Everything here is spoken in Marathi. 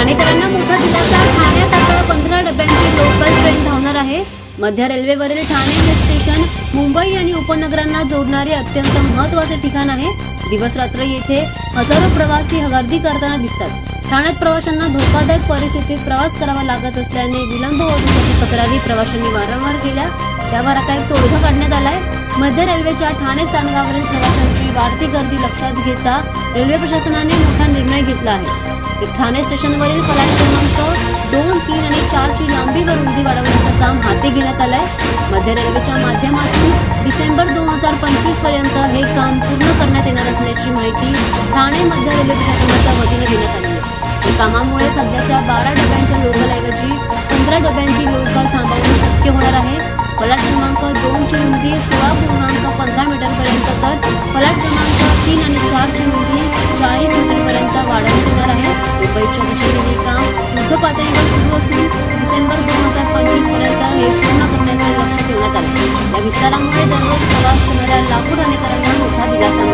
ठाणेकरांना मोठा दिलासा। ठाण्यात आता 15 डब्यांची लोकल ट्रेन धावणार आहे। मध्य रेल्वेवरील ठाणे हे स्टेशन मुंबई आणि उपनगरांना जोडणारे अत्यंत महत्त्वाचे ठिकाण आहे। दिवस रात्र येथे हजारो प्रवासी गर्दी करताना दिसतात। ठाण्यात प्रवाशांना धोकादायक परिस्थितीत प्रवास करावा लागत असल्याने विलंब होत असल्याची तक्रारी प्रवाशांनी वारंवार केल्या। त्यावर आता एक तोडगा काढण्यात आलाय। मध्य रेल्वेच्या ठाणे स्थानकावरील प्रवाशांची वाढती गर्दी लक्षात घेता रेल्वे प्रशासनाने मोठा निर्णय घेतला आहे। ठाणे स्टेशनवरील फलाट क्रमांक 2, 3 आणि 4 ची लांबी व रुंदी वाढवण्याचं काम हाती घेण्यात आलंय। मध्य रेल्वेच्या माध्यमातून डिसेंबर 2025 पर्यंत हे काम पूर्ण करण्यात येणार असल्याची माहिती ठाणे मध्य रेल्वे प्रशासनाच्या वतीने देण्यात आली आहे। या कामामुळे सध्याच्या 12 डब्यांच्या लोकलऐवजी 15 डब्यांची लोकल थांबवणे शक्य होणार आहे। फलाट क्रमांक 2 ची रुंदी 16.15 मीटरपर्यंत तर फलाट क्रमांक 3 आणि 4 ची रुंदी 40 मीटरपर्यंत वाढवण्यात येणार आहे। मुंबईच्या दिशेने हे काम युद्धपातळीवर सुरू असून डिसेंबर 2025 पर्यंत हे पूर्ण करण्याचे लक्ष ठेवण्यात आले। या विस्तारामुळे दररोज प्रवास करणाऱ्या लाखो ठाणेकरांना मोठा दिलासा